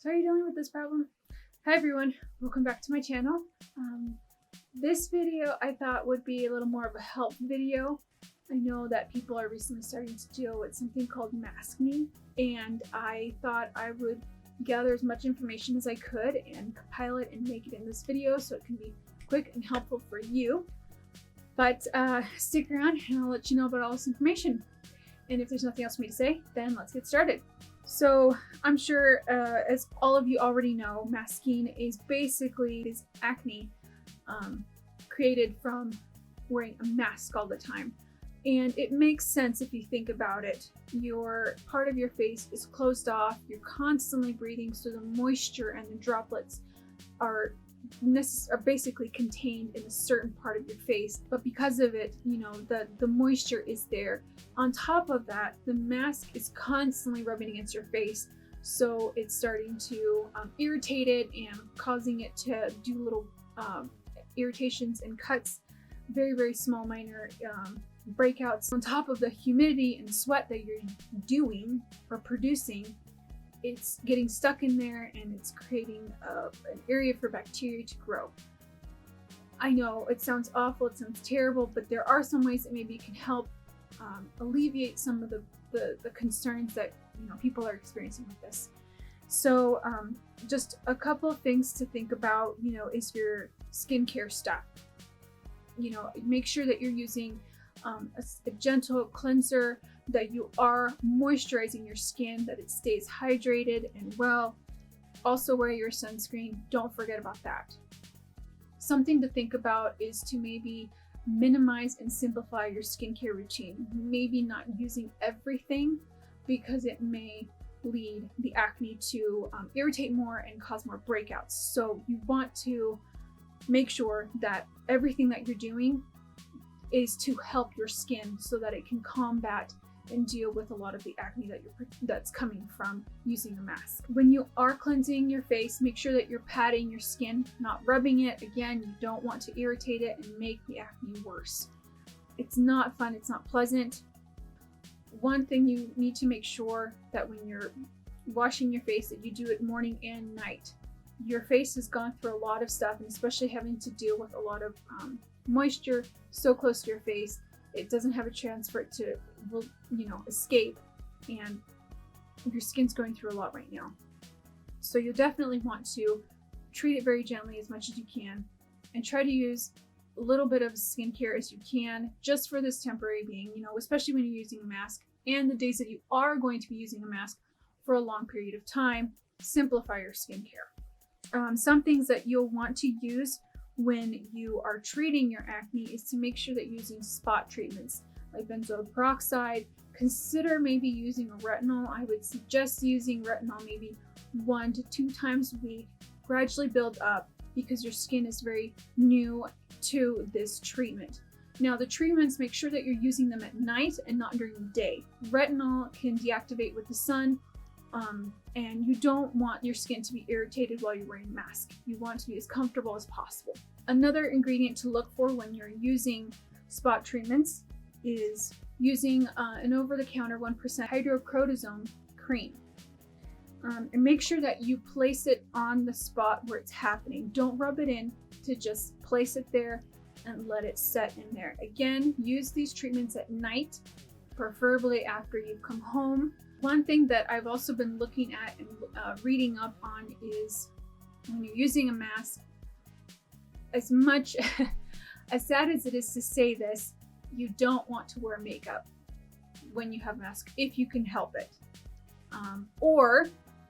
So are you dealing with this problem? Hi everyone, welcome back to my channel. This video I thought would be a little more of a help video. I know that people are recently starting to deal with something called Maskne, and I thought I would gather as much information as I could and compile it and make it in this video so it can be quick and helpful for you. But stick around and I'll let you know about all this information. And if there's nothing else for me to say, then let's get started. So I'm sure, as all of you already know, maskne is basically acne created from wearing a mask all the time. And it makes sense if you think about it. Your part of your face is closed off, you're constantly breathing, so the moisture and the droplets are basically contained in a certain part of your face, but because of it, the moisture is there. On top of that, the mask is constantly rubbing against your face, so it's starting to irritate it and causing it to do little irritations and cuts, very, very small, minor breakouts. On top of the humidity and sweat that you're doing or producing, it's getting stuck in there and it's creating an area for bacteria to grow. I know it sounds awful, it sounds terrible, but there are some ways that maybe it can help alleviate some of the concerns that people are experiencing with this. So just a couple of things to think about, is your skincare stuff. Make sure that you're using a gentle cleanser, that you are moisturizing your skin, that it stays hydrated and well. Also wear your sunscreen, don't forget about that. Something to think about is to maybe minimize and simplify your skincare routine. Maybe not using everything, because it may lead the acne to irritate more and cause more breakouts. So you want to make sure that everything that you're doing is to help your skin so that it can combat and deal with a lot of the acne that's coming from using a mask. When you are cleansing your face, make sure that you're patting your skin, not rubbing it. Again, you don't want to irritate it and make the acne worse. It's not fun, it's not pleasant. One thing you need to make sure that when you're washing your face, that you do it morning and night. Your face has gone through a lot of stuff, and especially having to deal with a lot of moisture so close to your face, it doesn't have a chance for it to escape, and your skin's going through a lot right now. So you'll definitely want to treat it very gently as much as you can, and try to use a little bit of skincare as you can just for this temporary being, especially when you're using a mask, and the days that you are going to be using a mask for a long period of time. Simplify your skincare. Some things that you'll want to use when you are treating your acne is to make sure that you're using spot treatments like benzoyl peroxide. Consider maybe using a retinol. I would suggest using retinol maybe 1 to 2 times a week. Gradually build up, because your skin is very new to this treatment. Now the treatments, make sure that you're using them at night and not during the day. Retinol can deactivate with the sun, and you don't want your skin to be irritated while you're wearing a mask. You want to be as comfortable as possible. Another ingredient to look for when you're using spot treatments is using an over-the-counter 1% hydrocortisone cream. And make sure that you place it on the spot where it's happening. Don't rub it in, to just place it there and let it set in there. Again, use these treatments at night, preferably after you've come home. One thing that I've also been looking at and reading up on is when you're using a mask, as much as sad as it is to say this, you don't want to wear makeup when you have a mask if you can help it. Or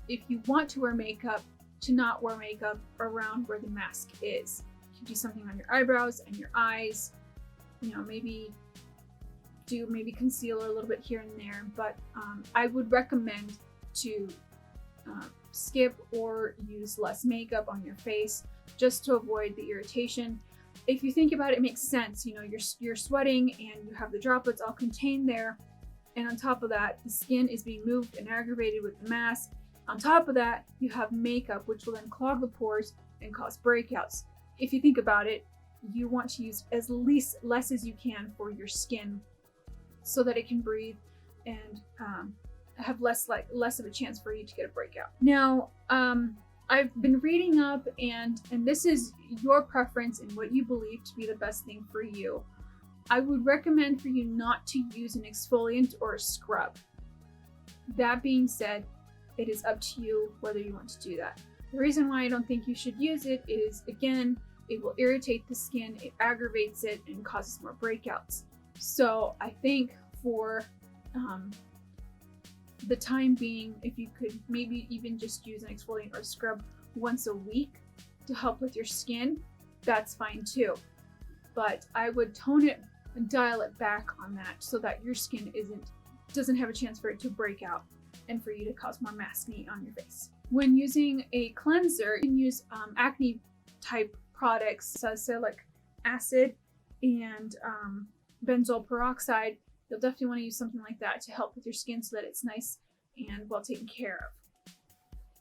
if you want to wear makeup, to not wear makeup around where the mask is. You can do something on your eyebrows and your eyes, maybe concealer a little bit here and there, but I would recommend to skip or use less makeup on your face just to avoid the irritation. If you think about it, it makes sense. You're sweating and you have the droplets all contained there, and on top of that, the skin is being moved and aggravated with the mask. On top of that, you have makeup, which will then clog the pores and cause breakouts. If you think about it, you want to use less as you can for your skin, so that it can breathe and have less of a chance for you to get a breakout. Now, I've been reading up, and this is your preference and what you believe to be the best thing for you. I would recommend for you not to use an exfoliant or a scrub. That being said, it is up to you whether you want to do that. The reason why I don't think you should use it is, again, it will irritate the skin, it aggravates it, and causes more breakouts. So I think for the time being, if you could maybe even just use an exfoliant or scrub once a week to help with your skin, that's fine too. But I would tone it and dial it back on that so that your skin doesn't have a chance for it to break out and for you to cause more maskne on your face. When using a cleanser, you can use acne type products, salicylic acid and benzoyl peroxide. You'll definitely want to use something like that to help with your skin so that it's nice and well taken care of.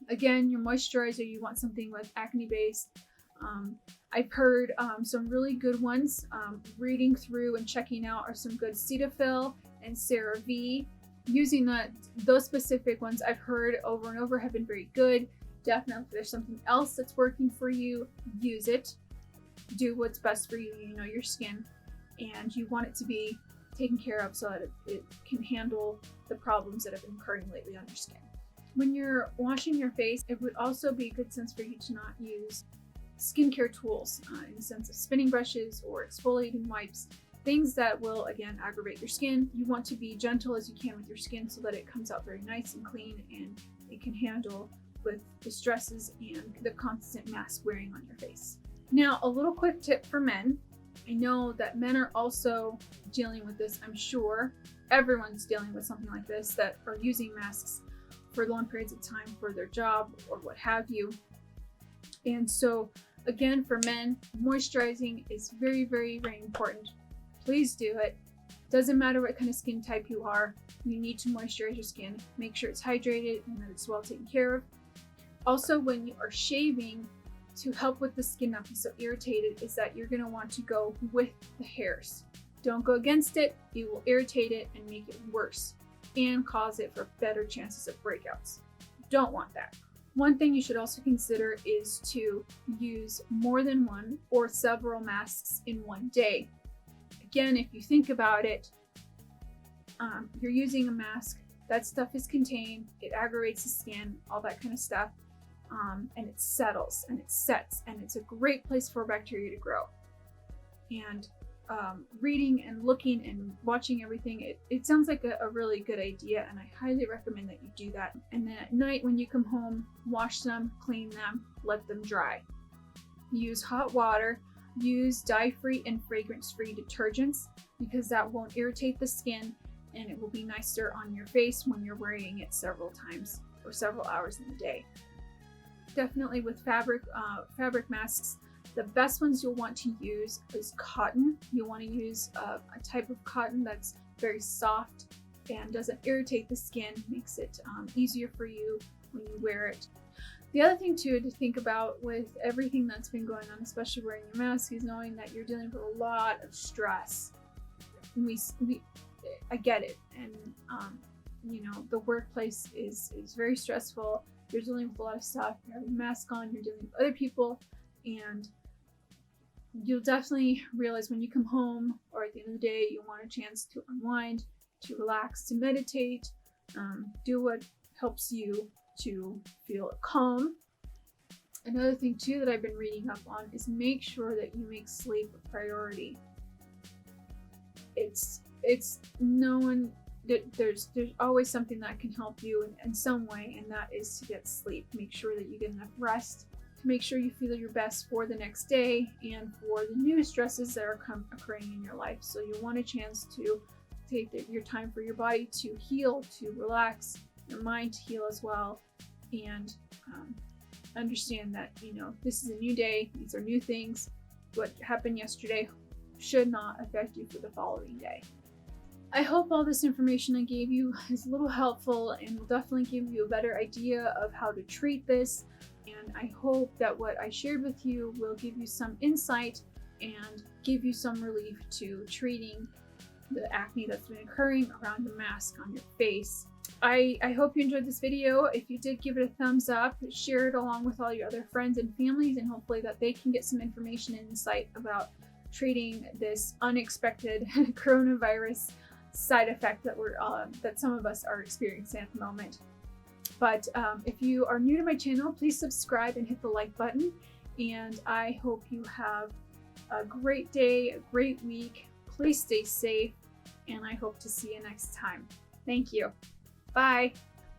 Again, your moisturizer, you want something with acne based. I've heard some really good ones. Reading through and checking out are some good Cetaphil and CeraVe. Using those specific ones I've heard over and over have been very good. Definitely, if there's something else that's working for you, use it. Do what's best for you. You know your skin, and you want it to be taken care of so that it can handle the problems that have been occurring lately on your skin. When you're washing your face, it would also be a good sense for you to not use skincare tools in the sense of spinning brushes or exfoliating wipes, things that will, again, aggravate your skin. You want to be gentle as you can with your skin so that it comes out very nice and clean and it can handle with the stresses and the constant mask wearing on your face. Now, a little quick tip for men. I know that men are also dealing with this. I'm sure everyone's dealing with something like this, that are using masks for long periods of time for their job or what have you. And so again, for men, moisturizing is very, very, very important. Please do it. Doesn't matter what kind of skin type you are, you need to moisturize your skin. Make sure it's hydrated and that it's well taken care of. Also, when you are shaving, to help with the skin not be so irritated, is that you're going to want to go with the hairs. Don't go against it. It will irritate it and make it worse and cause it for better chances of breakouts. Don't want that. One thing you should also consider is to use more than one or several masks in one day. Again, if you think about it, you're using a mask, that stuff is contained, it aggravates the skin, all that kind of stuff. And it settles and it sets, and it's a great place for bacteria to grow. And reading and looking and watching everything, it sounds like a really good idea, and I highly recommend that you do that. And then at night when you come home, wash them, clean them, let them dry. Use hot water, use dye-free and fragrance-free detergents, because that won't irritate the skin and it will be nicer on your face when you're wearing it several times or several hours in the day. Definitely with fabric masks, the best ones you'll want to use is cotton. You'll want to use a type of cotton that's very soft and doesn't irritate the skin, makes it easier for you when you wear it. The other thing too to think about with everything that's been going on, especially wearing your mask, is knowing that you're dealing with a lot of stress. And I get it, and you know, the workplace is very stressful. You're dealing with a lot of stuff. You have a mask on, you're dealing with other people, and you'll definitely realize when you come home or at the end of the day, you want a chance to unwind, to relax, to meditate, do what helps you to feel calm. Another thing too that I've been reading up on is make sure that you make sleep a priority. It's known that there's always something that can help you in some way, and that is to get sleep. Make sure that you get enough rest to make sure you feel your best for the next day and for the new stresses that are occurring in your life. So you want a chance to take your time for your body to heal, to relax, your mind to heal as well, and understand that, you know, this is a new day, these are new things. What happened yesterday should not affect you for the following day. I hope all this information I gave you is a little helpful and will definitely give you a better idea of how to treat this. And I hope that what I shared with you will give you some insight and give you some relief to treating the acne that's been occurring around the mask on your face. I hope you enjoyed this video. If you did, give it a thumbs up, share it along with all your other friends and families, and hopefully that they can get some information and insight about treating this unexpected coronavirus side effect that some of us are experiencing at the moment. But if you are new to my channel, please subscribe and hit the like button. And I hope you have a great day, a great week. Please stay safe, and I hope to see you next time. Thank you. Bye.